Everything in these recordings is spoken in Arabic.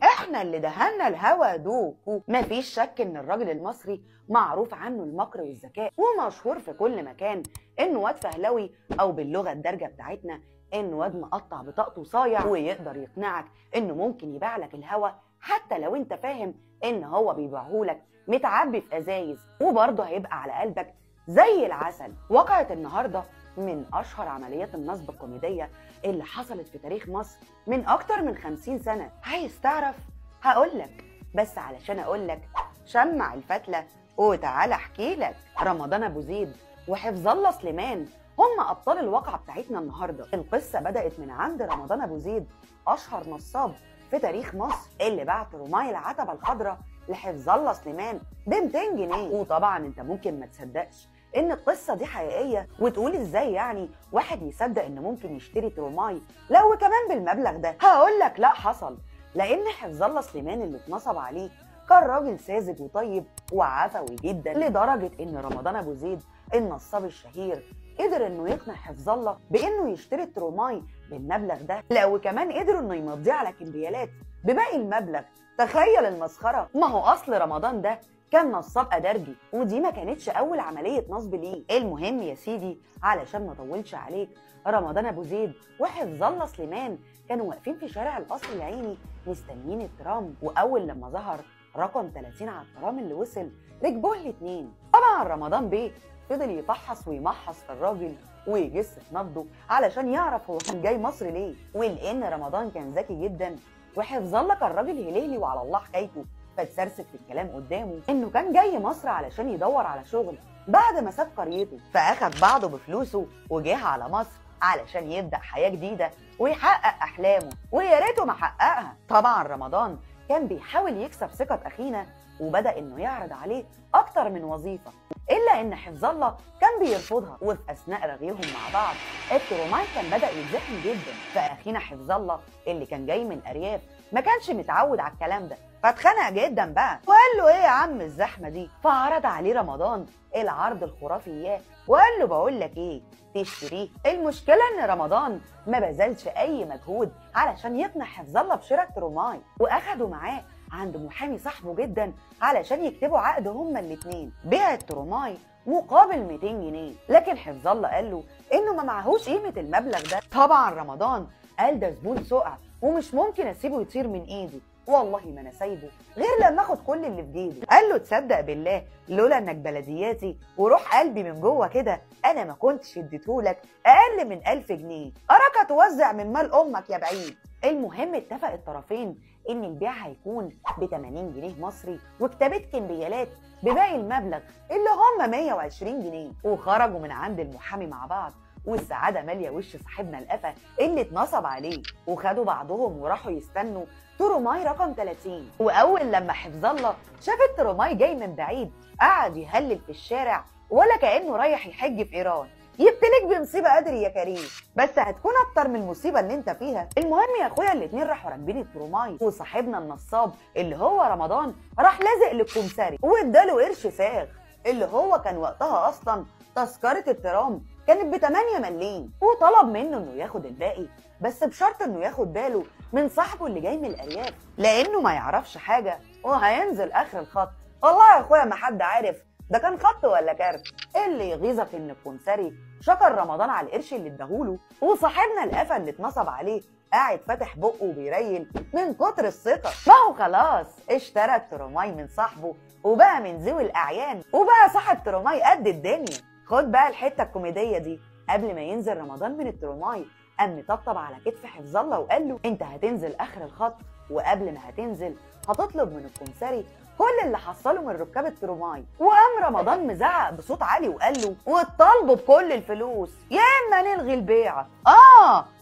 احنا اللي دهنا الهوا دوكو. مفيش شك ان الراجل المصري معروف عنه المكر والذكاء، ومشهور في كل مكان انه واد فهلوي، او باللغه الدارجه بتاعتنا انه واد مقطع بطاقته صايع، ويقدر يقنعك انه ممكن يبيع لك الهوا حتى لو انت فاهم ان هو بيبيعهولك متعبي في ازايز، وبرضه هيبقى على قلبك زي العسل. وقعت النهارده من اشهر عمليات النصب الكوميديه اللي حصلت في تاريخ مصر من اكتر من 50 سنه. عايز تعرف؟ هقولك، بس علشان اقولك شمع الفتله وتعالى احكي لك. رمضان ابو زيد وحفظ الله سليمان هم ابطال الواقعه بتاعتنا النهارده. القصه بدات من عند رمضان ابو زيد، اشهر نصاب في تاريخ مصر، اللي بعت رماي العتبه الخضراء لحفظ الله سليمان ب 200 جنيه. وطبعا انت ممكن ما تصدقش ان القصه دي حقيقيه، وتقول ازاي يعني واحد يصدق ان ممكن يشتري تروماي لو كمان بالمبلغ ده. هقول لك لا، حصل. لان حفظ الله سليمان اللي اتنصب عليه كان راجل ساذج وطيب وعفوي جدا، لدرجه ان رمضان ابو زيد النصاب الشهير قدر انه يقنع حفظ الله بانه يشتري التروماي بالمبلغ ده، لا وكمان قدروا انه يمضيه على كمبيالات بباقي المبلغ. تخيل المسخره. ما هو اصل رمضان ده كان نصاب ادرجي، ودي ما كانتش اول عمليه نصب ليه. المهم يا سيدي، علشان ما اطولش عليك، رمضان ابو زيد وحفظ الله سليمان كانوا واقفين في شارع القصر العيني مستنيين الترام، واول لما ظهر رقم 30 على الترام اللي وصل ركبوه الاتنين. طبعا رمضان بيه فضل يفحص ويمحص في الراجل ويجس في نبضه علشان يعرف هو كان جاي مصر ليه. ولان رمضان كان ذكي جدا وحفظ الله كان راجل هليلي وعلى الله حكايته، فتسرسب في الكلام قدامه انه كان جاي مصر علشان يدور على شغل بعد ما ساب قريته، فاخد بعضه بفلوسه وجه على مصر علشان يبدا حياه جديده ويحقق احلامه، ويا ريته ما حققها. طبعا رمضان كان بيحاول يكسب ثقه اخينا، وبدا انه يعرض عليه اكتر من وظيفه، الا ان حفظ الله كان بيرفضها. وفي اثناء رغيهم مع بعض التروماي كان بدا يتزحم جدا، فاخينا حفظ الله اللي كان جاي من ارياف ما كانش متعود على الكلام ده، فاتخنق جدا بقى وقال له ايه يا عم الزحمه دي. فعرض عليه رمضان العرض الخرافي اياه، وقال له بقول لك ايه، تشتريه؟ المشكله ان رمضان ما بذلش اي مجهود علشان يقنع حفظ الله بشراء التروماي، واخده معاه عند محامي صاحبه جدا علشان يكتبوا عقد هما الاثنين بيع التروماي مقابل 200 جنيه. لكن حفظ الله قال له انه ما معهوش قيمه المبلغ ده. طبعا رمضان قال ده زبون سقع ومش ممكن اسيبه يطير من ايدي، والله ما انا سايبه غير لما اخد كل اللي في جيبي. قال له تصدق بالله لولا انك بلدياتي وروح قلبي من جوه كده انا ما كنتش اديتهولك اقل من 1000 جنيه، اراك توزع من مال امك يا بعيد. المهم اتفق الطرفين ان البيع هيكون ب 80 جنيه مصري وكتابه كمبيالات بباقي المبلغ اللي هم 120 جنيه، وخرجوا من عند المحامي مع بعض والسعاده ماليه وش صاحبنا القفا اللي اتنصب عليه، وخدوا بعضهم وراحوا يستنوا تروماي رقم 30. واول لما حفظ الله شاف التروماي جاي من بعيد قعد يهلل في الشارع ولا كانه رايح يحج في ايران. يبتليك بمصيبه قادر يا كريم، بس هتكون اكتر من المصيبه اللي انت فيها. المهم يا اخويا الاتنين راحوا راكبين التروماي، وصاحبنا النصاب اللي هو رمضان راح لازق للكمساري واداله قرش ساغ، اللي هو كان وقتها اصلا تذكره الترام كانت ب 8 مليم، وطلب منه انه ياخد الباقي بس بشرط انه ياخد باله من صاحبه اللي جاي من الارياف لانه ما يعرفش حاجه وهينزل اخر الخط. والله يا اخويا ما حد عارف ده كان خط ولا كارت. اللي يغيظك ان الكمساري شكر رمضان على القرش اللي اداهوله، وصاحبنا القفا اللي اتنصب عليه قاعد فاتح بقه وبيريل من كتر الثقه. ما هو خلاص اشترى التروماي من صاحبه وبقى من ذوي الاعيان وبقى صاحب تروماي قد الدنيا. خد بقى الحته الكوميديه دي، قبل ما ينزل رمضان من التروماي قام طبطب على كتف حفظ الله وقال له انت هتنزل اخر الخط، وقبل ما هتنزل هتطلب من الكمساري كل اللي حصله من ركاب التروماي. وقام رمضان مزعق بصوت عالي وقال له وتطالبوا بكل الفلوس يا اما نلغي البيعه.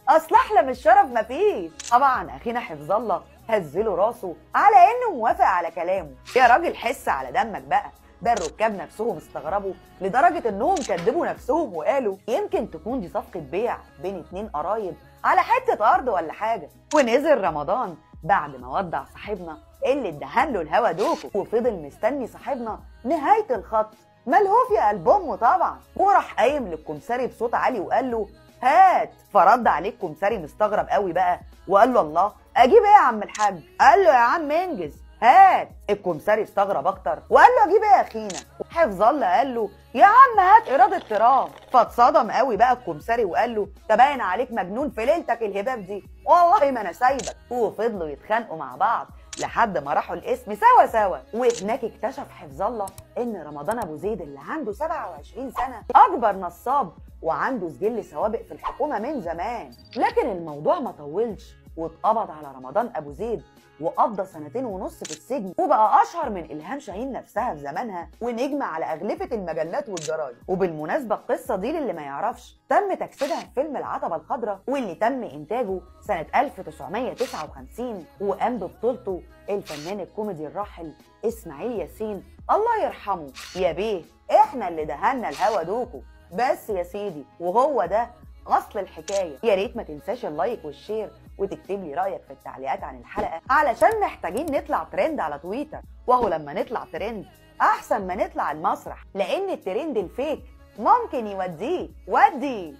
اصل احلى من الشرف مفيش. طبعا اخينا حفظ الله هزله راسه على انه موافق على كلامه. يا راجل حس على دمك بقى، ده الركاب نفسهم استغربوا لدرجه انهم كدبوا نفسهم وقالوا يمكن تكون دي صفقه بيع بين اتنين قرايب على حته ارض ولا حاجه. ونزل رمضان بعد ما ودع صاحبنا اللي ادهن له الهوا دوكو، وفضل مستني صاحبنا نهايه الخط ملهوف يا قلب امه طبعا، وراح قايم للكمساري بصوت عالي وقال له هات. فرد عليه الكمساري مستغرب قوي بقى وقال له الله اجيب ايه يا عم الحاج؟ قال له يا عم انجز هات. الكمساري استغرب اكتر وقال له اجيب ايه يا اخينا؟ حفظ الله قال له يا عم هات ايراد الترام. فاتصدم قوي بقى الكمساري وقال له تباين عليك مجنون في ليلتك الهباب دي، والله ما انا سايبك. وفضلوا يتخانقوا مع بعض لحد ما راحوا القسم سوا سوا. وهناك اكتشف حفظ الله ان رمضان ابو زيد اللي عنده 27 سنه اكبر نصاب وعنده سجل سوابق في الحكومه من زمان. لكن الموضوع ما طولش واتقبض على رمضان ابو زيد وقضى 2.5 سنين في السجن، وبقى اشهر من الهام شاهين نفسها في زمانها ونجمه على اغلفه المجلات والجرايد. وبالمناسبه القصه دي للي ما يعرفش تم تجسيدها في فيلم العتبه الخضراء واللي تم انتاجه سنه 1959 وقام ببطولته الفنان الكوميدي الراحل اسماعيل ياسين الله يرحمه. يا بيه احنا اللي دهنا الهوا دوكو بس يا سيدي، وهو ده اصل الحكايه. يا ريت ما تنساش اللايك والشير وتكتب لي رايك في التعليقات عن الحلقه علشان محتاجين نطلع ترند على تويتر، وهو لما نطلع ترند احسن ما نطلع المسرح، لان الترند الفيك ممكن يوديك ودي.